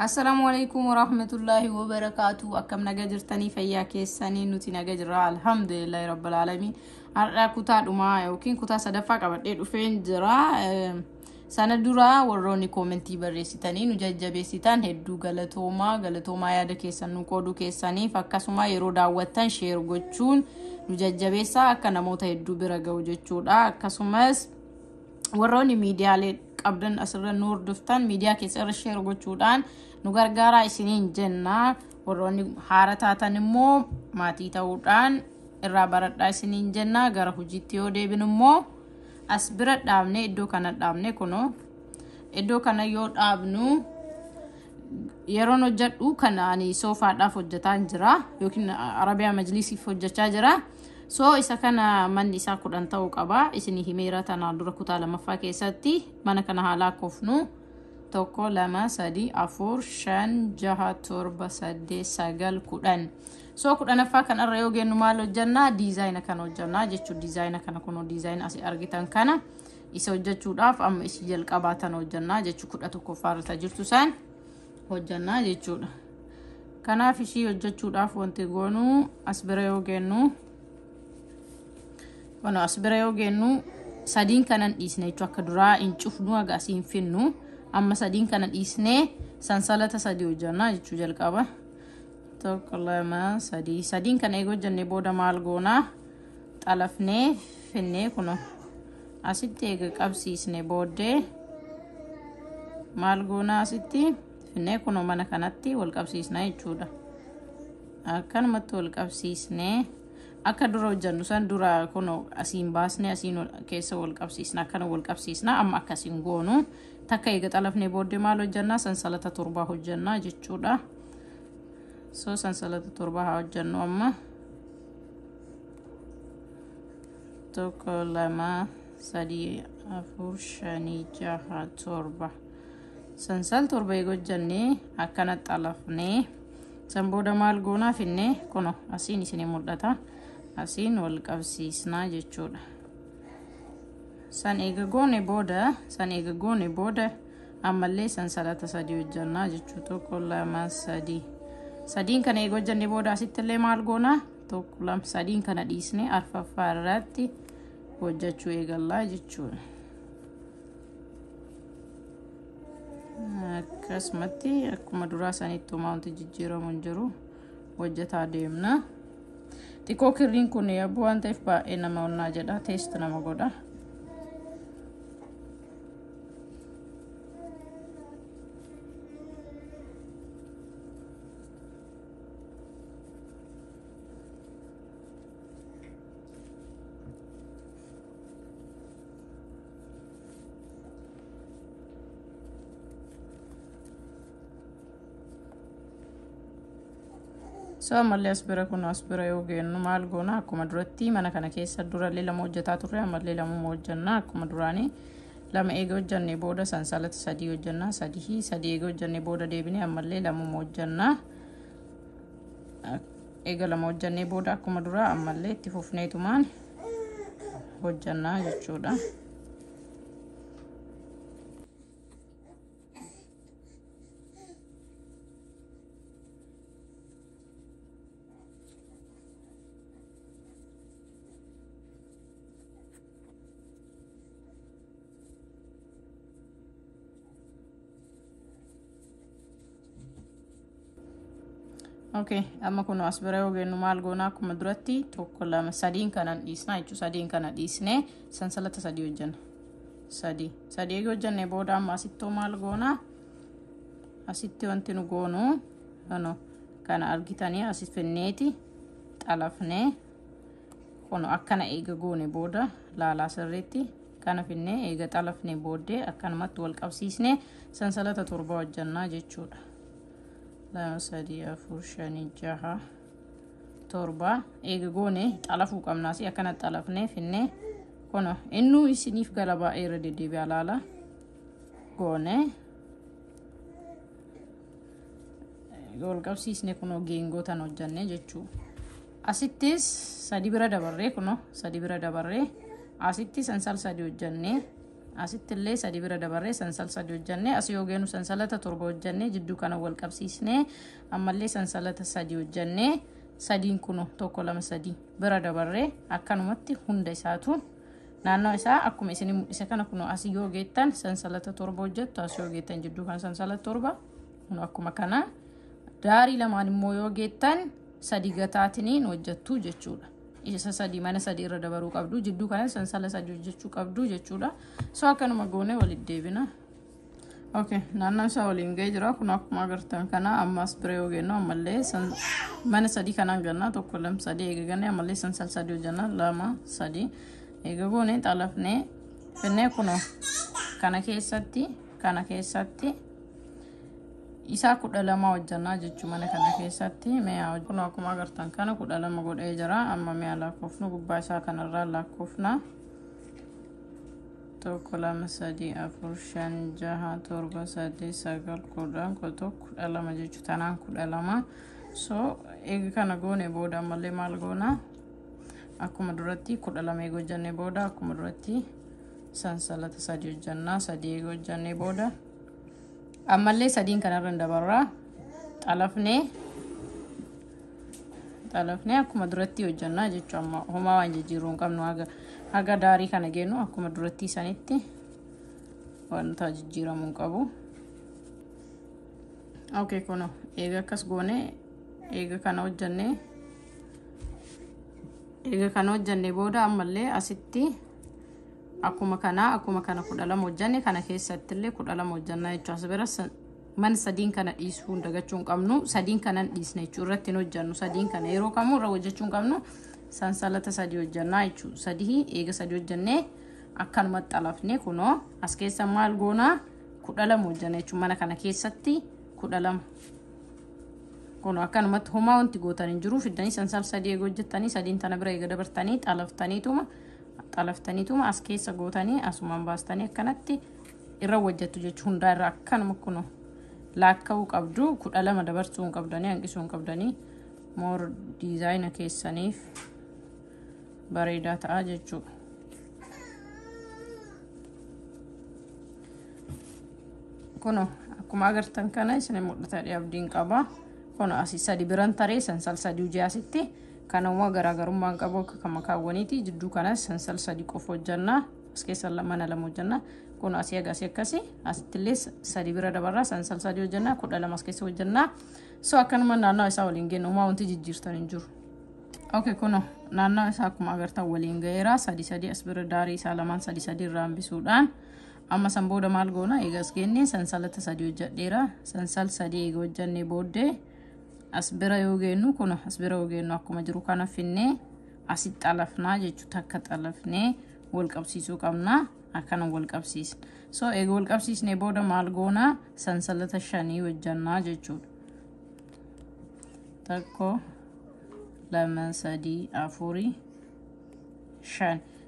Assalamu alaikum warahmatullahi wabarakatuh. Akkam nagaa jirtanii fayyaa keessanii nuti nagaa jirra alhamdulillahi rabbil alamin. Har'a kutaa dhumaa yookiin kutaa sadaffaa qabadhee dhufeen jira. Sana dura warroonni koomentii barreessitanii nu jajjabeessitan hedduu galatoomaa yaada keessan nu qooduu keessaniif akkasuma yeroo daawwattan sheer gochuun nu jajjabeessaa akka namoota hedduu bira ga'u jechuudha. Akkasumas warroonni miidiyaalee qabdan asirra nu hordoftan miidiyaa keessarra sheer gochuudhaan nu gargaaraa isiniin jenna. Warroonni haara taatan immoo maatii ta'uudhaan irraa baradhaa isiniin jenna. Gara hojiitti yoo deebinu immoo as bira dhaabne iddoo kana dhaabne kuno iddoo kana yoo dhaabnu yeroon hojjedhu kanaani soofaadhaaf hojjetaa jira yookiin arabiyaa majlisiif hojjechaa jira. So isa kana manni isaa 10 ta'uu qaba. Isinii himeera tanaan dura kutaa lamaffaa keessatti mana kana haala kofnu 1 2 3 4 5 6 7 8 9 10. So 10ffaa kanarra yoo geennu maal hojjanna diizaayina kana hojjanna jechuudha. Diizaayina kana kuno diizaayina as argitan kana isa hojjechuudhaaf amma isi jalqabaatan hojjanna jechuudha. 11ffaa irra jirtu san hojjanna jechuudha. Kanaaf isi hojjechuudhaaf wanti goonu as bira yoo geennu asbira yoo geennu sadiin kanan dhiisne jechuudha. Akka duraa hin cufnu aga asiin finnu amma sadiin kana dhiisne sansalata sadii hojjanna jechuudha. Jalqaba 1 2 3 sadiin kana eegoo hojjannee booda maal goona xalafnee finnee kuno asitti eega qabsiisne booddee maal goona asitti finnee kuno mana kanatti wal qabsiisna jechuudha. Akkanumatti wal qabsiisne akka dura hojjannu san dura kuno asiin baasne asiin keessa wal qabsiisna akkana wal qabsiisna. Amma akkasiin goonu takka eega xalafne booddee maal hojjanna sansalata 7 hojjanna jechuudha. So sansalata 7 hojjannu amma 1 2 3 4 5 6 7 sansal 7 eega hojjanne akkana xalafne san booda maal goona finne kuno asiin isin mul'ata asiin wal qabsiisna jechuudha. San eega goone booda ammallee sansalata 3 hojjanna jechuudha. 1 2 3 sadiin kana eega hojjanne booda asitti illee maal goona 1 2 sadiin kana dhiisne arfaffaa irratti hojjechuu eegallaa jechuudha. Akkasumatti akkuma duraa sanitti wanti jijjiiramu hin jiru hojjetaa deemna. Xiqqoo kirriin kun yabbuu waan ta'eef baay'ee nama onnaa jedha. Teest nama godha. So ammallee asbira kun asbira yoo geennu maal goona akkuma duratti mana kana keessa durallee lama hojjetaa turre ammallee lama hojjanna akkuma duraanii lama eega hojjanne booda sansalata 3 hojjanna 3 eega hojjanne booda deebine ammallee lama hojjanna eega lama hojjanne booda akkuma dura ammallee itti fufneetumaan hojjanna jechuudha. Okay, amma kuno asbira yoo geennu maal goona akkuma duratti 1 2 sadiin kanan dhiisna jechuudha. Sadiin kana dhiisne sansalata 3 hojjanna. 3 eega hojjanne booda amma asitti maal goona asitti wanti nu goonu kana argitanii asitti finneeti xalafne kuno akkana eega goone booda laalaa sirriitti kana finne eega xalafne booddee akkanumatti wal qabsiisne sansalata 7 hojjanna jechuudha. 2 3 4 5 6 7 eega goone xalafuu qabnaasi akkana xalafne finne kuno innu isiniif galabaa irra deddeebi'a laala goone wal qabsiisne kuno geengootan hojjanne jechuudha. Asittis 3 bira dabarree kuno 3 bira dabarree asitti sansal 3 hojjanne asittillee sadii bira dabarree sansal sadii hojjannee asii yoo geenu sansalata torba hojjannee jidduu kana wal qabsiisnee ammallee sansalata sadii hojjannee sadiin kun tokko lama sadii bira dabarree akkanumatti hunda isaatuun naannoo isaa akkuma isin mul'ise kana kun asii yoo geettan sansalata torba hojjettu asii yoo geettan jidduu kana sansalata torba kun akkuma kana daarii lamaan immoo yoo geettan sadii gataatiniin hojjettu jechuudha. Isa sadii mana sadii irra dabaruu qabdu jidduu kana sansala sadii hojjechuu qabdu jechuudha. So akkanuma goone walitti deebina. Okay, naannoo isaa waliin ga'ee jira kun akkuma agartan kana ammas bira yoo geennu ammallee mana sadii kanaan gannaa tokko lama sadii eegganne ammallee sansal sadii hojjanna lama sadii eeggoone xalafnee fennee kuno kana keessatti isaa 12 hojjannaa jechuun mana kana keessatti mi'a kun akkuma agartan kana 12 godhee jira amma mi'a lakkoofnu gubbaa isaa kanarraa lakkoofna tokko lama sadii afur shan jaha torba sadii sagal kudhan kudha lama jechuun tanaan 12 so eega kana goone booda ammallee maal goona akkuma duratti 12 eega hojjannee booda akkuma duratti sansalata sadii hojjannaa sadii eega hojjannee booda ammallee sadiin kanarra dabarraa xalafnee akkuma duratti hojjannaa jechuun amma homaa waan jijjiiruu hin qabnu haga daarii kana geennu akkuma duratti sanitti wanta jijjiiramuu hin qabu. Okay kuno eega akkas goone eega kana hojjannee booda ammallee asitti akkuma kana 12 hojjanne kana keessattillee 12 hojjannaa jechuudha. Asbira man sadiin kana dhiisuu dagachuun qabnu sadiin kanan dhiisne jechuudha. Irratti hojjannu sadiin kana yeroo kamuu irra hojjechuun qabnu sansalata sadii hojjannaa jechuudha. Sadii eega sadii hojjannee akkanuma xalafne kunoo as keessa maal goona 12 hojjanna jechuudha. Mana kana keessatti 12 kunoo akkanumatti homaa wanti gootanii jiru fiddanii sansal sadii eega hojjettanii sadiin tana bira eega dabartanii xalaftaniituma as keessa gootanii asumaan baastanii akkanatti irra hojjettu jechuun hundaa irra akkanuma kuno laakka'uu qabdu 12 dabarsuu hin qabdanii hanqisuu hin qabdanii moor diizaayina keessaniif bareedaa ta'a jechuudha. Kuno akkuma agartan kana isin mul'ata abdiin qaba. Kuno asii sadii biran taree sansal sadii hojii asitti kanuma garaagarummaan qabu akka makaawwaniiti jidduu kana sansal sadii qofa hojjannaa as keessa mana lama hojjannaa kun asii agasii akkasii asittillee sadii bira dabarraa sansal sadii hojjannaa 12 as keessa hojjannaa so akkanuma naannoo isaa waliin geennu homaa wanti jijjiirtan hin jiru. Okay kuno naannoo isaa akkuma agartan waliin ga'eera sadii as bira daarii isaa lamaan sadii irraa hambisuudhaan amma san booda maal goona eegas geenne sansalata sadii hojjadheera sansal sadii eega hojjannee booddee asbira yoo geennu kun asbira yoo geennu akkuma jiru kana finnee asitti xalafnaa jechuudha. Akka xalafnee wal qabsiisuu qabna akkana wal qabsiisna. So eega wal qabsiisnee booda maal goona sansalata 5 hojjannaa jechuudha. Tokko lama sadii afuri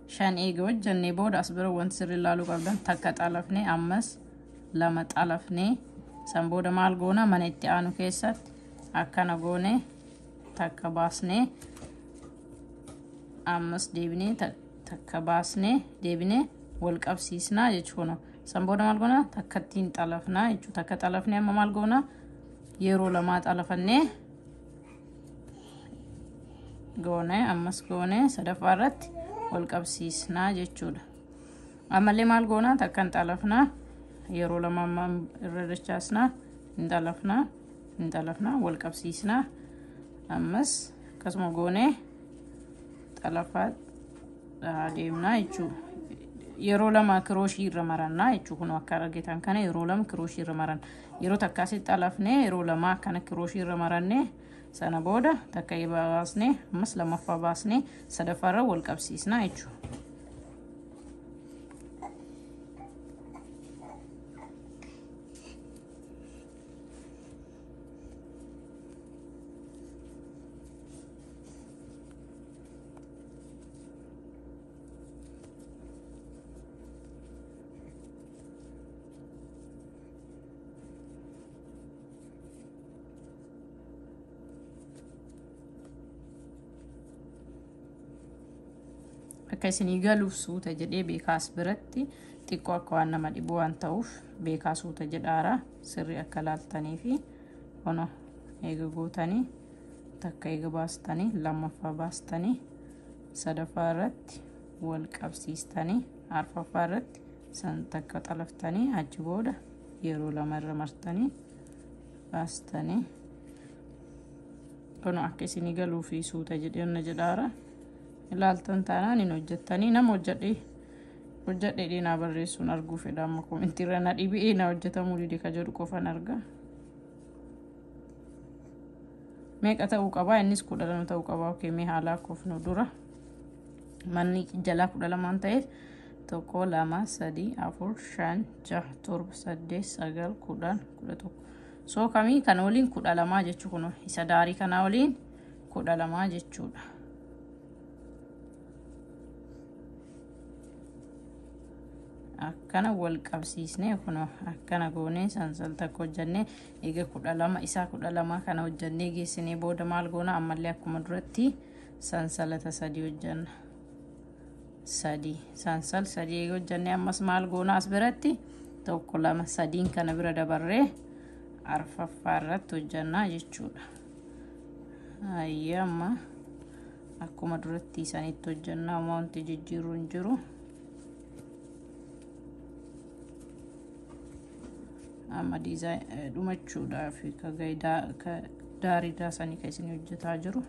shan eega hojjannee booda asbira wanti sirrii ilaaluu qabdan takka xalafnee ammas lama xalafnee san booda maal goona mana itti aanu keessatti akkana goone takka baasnee ammas deebinee takka baasnee deebinee wal qabsiisnaa jechuudha. San booda maal goona takka ittiin xalafnaa jechuudha. Takka xalafnee amma maal goona yeroo lamaa xalafannee goone ammas goone sadaffaa irratti wal qabsiisnaa jechuudha. Ammallee maal goona takka xalafnaa yeroo lamaa irra dachaasnaa xalafnaa wal qabsiisnaa ammas akkasuma goone xalafaa deemnaa jechuudha. Yeroo lama kirooshii irra marannaa jechuudha. Kun akka argitan kana yeroo lama kirooshii irra maran yeroo takka asitti xalafnee yeroo lama akkana kirooshii irra marannee sana booda takka baasnee ammas lamaffaa baasnee sadaffaa irra wal qabsiisnaa jechuudha. akka isinii galuuf suuta jedhee beekaas biratti xiqqoo akka waan nama dhibu waan ta'uuf beekaa suuta jedhaara sirrii akka laaltanii fi ono eega gootanii takka eega baastanii lammaffaa baastanii sadaffaa irratti wal qabsiistanii arfaffaa irratti san takka xalaftanii achi booda yeroo lama irra martanii baastanii ono akka isinii galuu fi suuta jedhaara ilaaltan taanaan hin hojjettanii nama hojjedhe dheena barreessuun arguu fedha amma komentirra na dhibi'ee na hojjetamuu dide ka jedhu qofan arga meeqa ta'uu qabaa innis 12 ta'uu qabaa okey mee haala koofnu dura manni jalaa 12 ta'eef 1 2 3 4 5 6 7 8 9 10 11 so kamii kana waliin 12 jechuu kun isa daarii kana waliin 12 jechuudha akkana wal qabsiisne kuno akkana goone sansal takko hojjanne eega 12 isaa 12 kana hojjanne geessine booda maal goona ammallee akkuma duratti sansalata 3 hojjanna 3 sansal 3 eega hojjanne ammas maal goona as biratti 1 2 3 kana bira dabarree arfaffaa irratti hojjanna jechuudha ayyama akkuma duratti isanitti hojjanna wanti jijjiiruu hin jiru amma design dhumachuudha fi ka daarii sanii ka isin hojjetaa jiru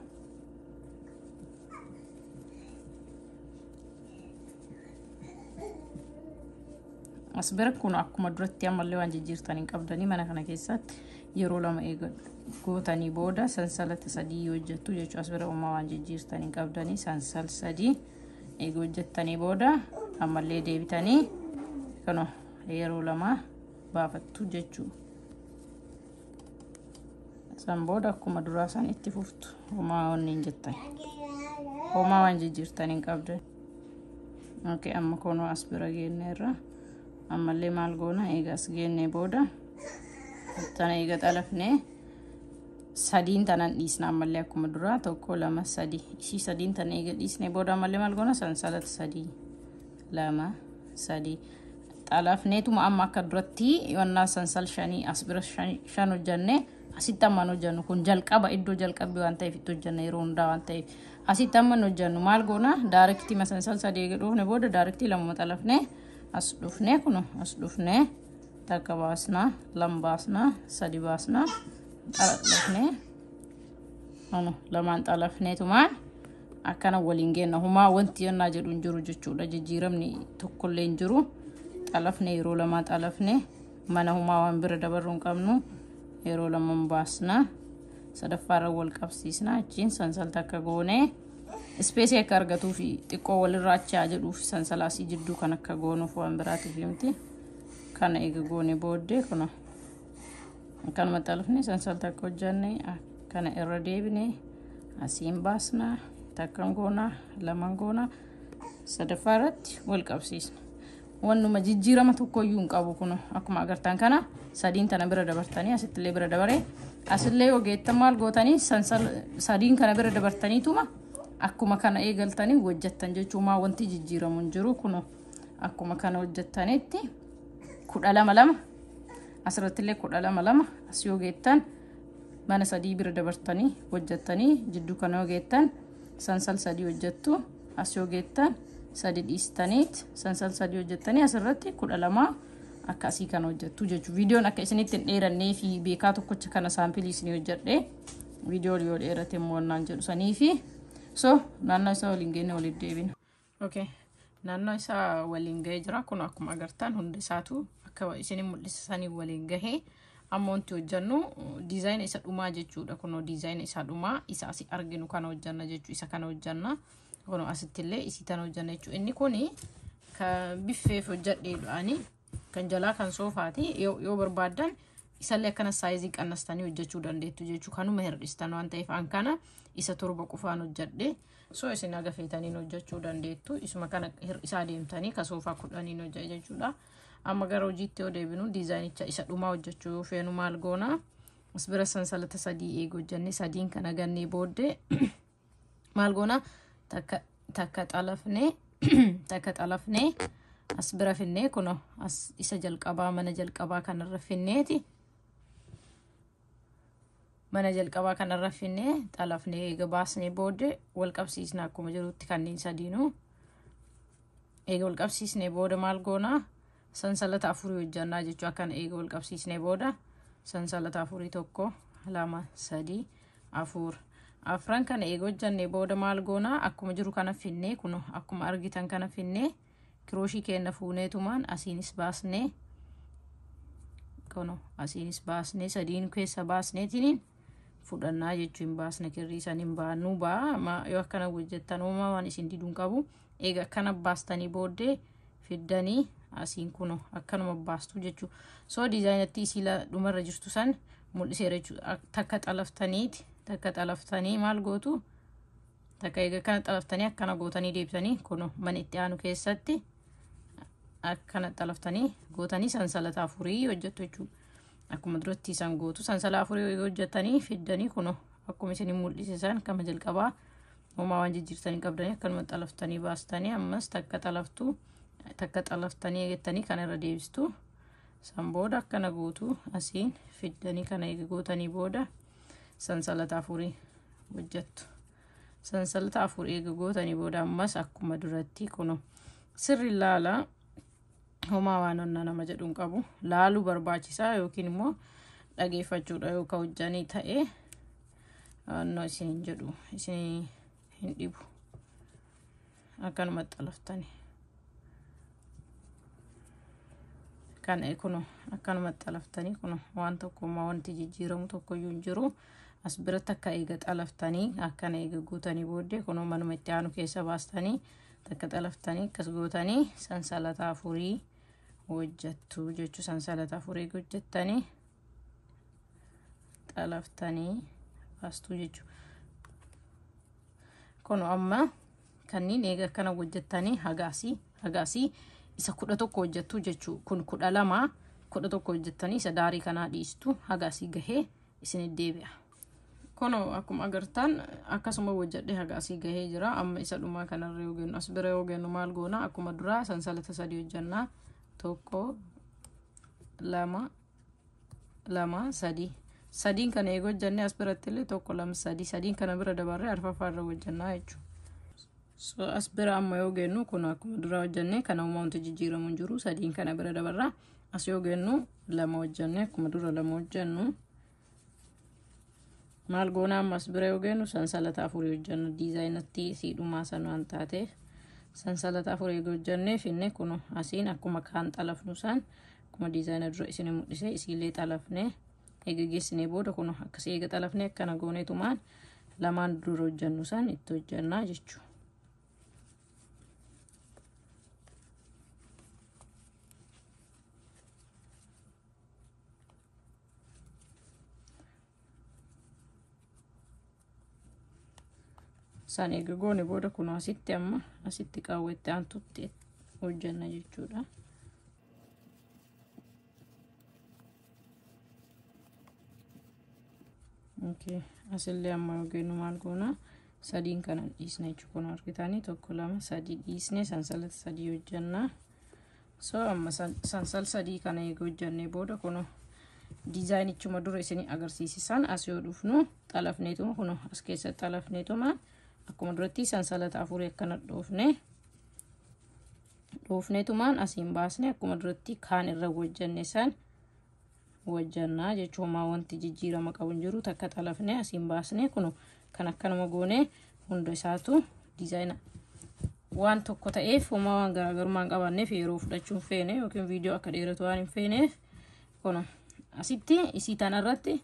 asbira kun akkuma duratti ammallee waan jijjiirtan hin qabdanii mana kana keessatti yeroo lama eega gootanii booda sansalata 3 hojjettu jechuudha asbira waan jijjiirtan hin qabdanii sansal 3 eega hojjettanii booda ammallee deebitanii kano yeroo lama baafattu jechuu san booda akkuma duraa san itti fuftu homaa wanni jettan homaa waan jijjiirtan hin qabdan okay amma kono asbira geenneerra ammallee maal goona eegas geenne booda tana eega xalafne sadiin tanan dhiisna ammallee akkuma duraa 1 2 3 isi sadiin tan eega dhiisne booda ammallee maal goona sansalata 3 2 3 xalafneetuma amma akka duratti yonna sansal 5 asbira 5 hojjanne asitti amma hojjannu kun jalqaba iddoo jalqabbi waan ta'eef itti hojjanna yeroo hundaa waan ta'eef asitti amma hojjannu maal goona daarektii masansal 3 eega dhufne booda daarektii lama xalafne as dhufne kuno as dhufne takka baasna lam baasna 3 baasna xalafne ono lamaan xalafneetumaan akkana waliin geenna humaa wanti yonna jedhu hin jiru jechuudha jijjiiramni tokkollee hin jiru xalafne yeroo lama xalafne mana humaa waan bira dabarruun qabnu yeroo lama baasna sadaffaara wal qabsiisna achiin sansal takka goone space akka argatuu fi xiqqoo walirraa achaa jedhuuf sansalaasii jidduu kan akka goonuuf waan biraatiif himti kana eega goone booddee kuna kanuma xalafne sansal takka hojjanne kana irra deebine asiin baasna takkan goona lamaan goona sadaffaarratti wal qabsiisna wannuma jijjiirama tokkoyyuu hin qabu kuno akkuma agartan kana sadiin tana bira dabartanii asittillee bira dabare asillee ogeettan maal gootanii sansal sadiin kana bira dabartaniituma akkuma kana eegaltanii hojjettan jechuumaa wanti jijjiiramu hin jiru kuno akkuma kana hojjettanitti 12 asirrattillee 12 as ogeettan mana 3 bira dabartanii hojjettanii jidduu kana ogeettan sansal 3 hojjettu as ogeettan 3 dhiistaniit sansal 3 hojjettanii asirratti 12 akkasii kana hojjettu jechuudha viidiyoon akka isinitti hin dheerannee fi beekaa tokkocha kana saampilii isin hojjedhe viidiyoo yoo dheerate moonnaan jedhu sanii fi so naannoo isaa waliin geenne waliin deebina okay naannoo isaa waliin gahee jira kun akkuma agartan hundi isaatu akka isin mul'isanii waliin gahee amma wanti hojjannu diizaayina isa dhumaa jechuudha kunoo diizaayina isa dhumaa isa asi arginu kana hojjanna jechuu isa kana hojjanna kunoo asittillee isi tan hojjanna jechuu inni kuni ka biffeef hojjadheedhaani kan jalaa kan soofaati yoo barbaadan isallee akkana saayizii qannastanii hojjechuu dandeettu jechuu kanuma hirdhistan waan ta'eef an kana isa torba qofaan hojjadhe so isin aga feetaniin hojjechuu dandeettu isuma kana hir'isaa deemtanii ka soofaa 10 hojjaa jechuudha amma gara hojiitti yoo deebinu diizaayinicha isa dhumaa hojjechuu feenu maal goona asbira sansalata 3 eego hojjanne 3 kana gannee booddee maal goona takka xalafne as bira finnee kuno as isa jalqabaa mana jalqabaa kanarra finneeti mana jalqabaa kanarra finnee xalafnee eega baasnee booda wal qabsiisna akkuma jirutti kanneen sadiinuu eega wal qabsiisnee booda maal goonaa sansalata afurii hojjannaa jechuu akkana eega wal qabsiisnee booda sansalata afurii 1 2 3 4 afran kana eega hojjannee booda maal goonaa akkuma jiru kana finnee kuno akkuma argitan kana finnee kirooshii keenya fuuneetumaan asiinis baasnee kuno asiinis baasnee sadiin keessa baasneetiin fudhannaa jechuun baasna kirrii saniin baanuu yoo akkana hojjettan uumamaan isin diduun qabu eega kana baastanii booddee fiddanii asiin kuno akkanuma baastu jechuu soo diizaayinatti isila dhumarra jirtu san mul'iseera jechuu takka xalaftanii maal gootu takka eega kana xalaftanii akkana gootanii deebisanii kuno mana itti aanu keessatti akkana xalaftanii gootanii sansalata afurii hojjettu jechuu akkuma duratti isaan gootu sansalata afurii hojjettanii fiddanii kuno akkuma isin mul'isan kama jalqabaa uumaa waan jijjiirtanii qabdanii akkanuma xalaftanii baastanii ammas takka xalaftanii eegattanii kana irra deebistu san booda akkana gootu asiin fiddanii kana eega gootanii booda sansalata afurii hojjettu sansalata afurii eega gootanii booda ammas akkuma duratti kuno sirri laala uumaa waan onna nama jedhuun qabu laaluu barbaachisaa yookiin immoo dhageeffachuudha yookaan hojjanii ta'ee no isin jedhu isin hin dhibu akkanuma xalaftanii kan kuno akkanuma xalaftanii kuno waan tokko wanti jijjiiramu tokko iyyuu hin jiru as biratti akka eega xalaftanii akkana eega gootanii booddee kuno manuma itti aanu keessa baastanii takka xalaftanii akkas gootanii sansalata afurii hojjettu jechuu sansalata afurii hojjettanii xalaftanii baastu jechuu kuno amma kanneen eega akkana hojjettanii hagaasii isa 11 hojjettu jechuu kun 12 hojjettanii isa daarii kanaa dhiistu hagaasii gahee isin deebi'a kuno akkuma agartan akkasuma hojjedhe hagaasii gahee jira amma isa dhumaa kanarra yoogennu as bira yoogennu maal goona akkuma duraa sansalata 3 hojjannaa 1 2 3 sadiin kana eega hojjannee as biratti illee 1 2 3 sadiin kana bira dabarree arfaffaarra hojjannaa jechuu so as bira amma yoogennu kun akkuma dura hojjannee kana uumaantu jijjiiramu hin jiru sadiin kana bira dabarra as yoogennu 2 hojjannee akkuma dura 2 hojjannu maal goona amma as bira yoogennu sansalata afurii hojjannu diizaayinatti siidhumaa san waan taateef sansalata afurii hojjannee finne kun asiin akkuma kaan xalafnu san akkuma diizaayina dura isin mul'ise isiillee xalafnee eega geessinee booda kun akkasii eega xalafnee akkana gooneetumaan lamaan dura hojjannu san itti hojjannaa jechuu san eega goone booda kun asitti amma asitti qaawwetti aantutti hojjanna jechuudha okay asillee amma yoogennu maal goona sadiin kana dhiisne jechuu kun argitanii 1 2 3 dhiisne sansalata 3 hojjanna so amma sansal 3 kana eega hojjannee booda kun diizaayinichuma dura isin agarsiisisan as yoo dhufnu xalafneetuma kun as keessa xalafneetuma akkuma duratti sansalata afurii akkana dhoofneetumaan asiin baasne akkuma duratti kaan irra hojjanne san hojjannaa jechuun wanti jijjiirama qabu hin jiru takka xalafne asiin baasne kun kan akkanuma goone hunda isaatu diizaayina waan tokko ta'eef uumaa waan garaagarummaa qabanneef yeroo fudhachuun feene yookiin viidiyoo akka dheeratu waan hin feeneef kun asitti isii tanarratti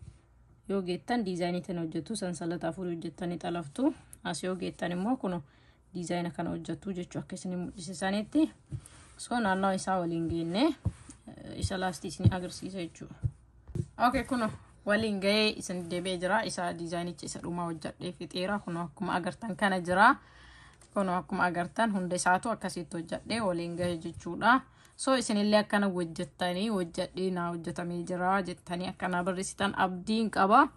yoo geettan diizaayiniitiin hojjettu sansalata afurii hojjettanii xalaftu as yoo geettan immoo kun diizaayina kana hojjettu jechuu akka isin mul'isanitti so naannoo isaa waliin geenne isa laastii isin agarsiisa jechuudha okay kun waliin gahee isin deebee jira isa diizaayinicha isa dhumaa hojjedhee fixeera kun akkuma agartan kana jira kun akkuma agartan hunda isaatu akkasitti hojjedhee waliin gahee jechuudha so isinillee akkana hojjettanii hojjedhee naa hojjetamee jira jettanii akkana barreessitan abdiin qaba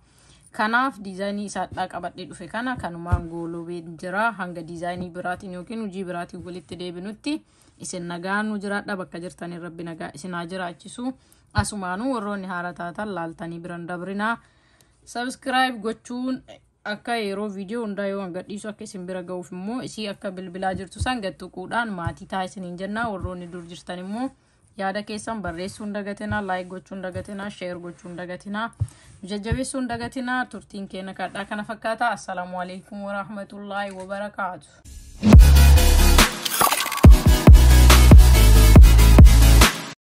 kanaaf diizaayinii isaadhaa qabadhee dhufe kana kanumaan goolobee jira hanga diizaayinii biraatiin yookiin hojii biraatiin walitti deebinutti isin nagaan nu jiraadha bakka jirtanii rabbi nagaa isin haa jiraachisu asumaanuu warroonni haara taatan laaltanii biran dabrinaa subscribe gochuun akka yeroo video hundaa yoo gadhiisu akka isin bira ga'uuf immoo isii akka bilbilaa jirtu san gattuquudhaan maatii taasisaniin jenna warroonni dur jirtan immoo yaada keessan barreessuun dagatina like gochuun dagatina share gochuun dagatina jajjabeessuun dagatina turtiin keenya kadhaa kana fakkaata assalamu alaykum wa rahmatullahi wa barakatuh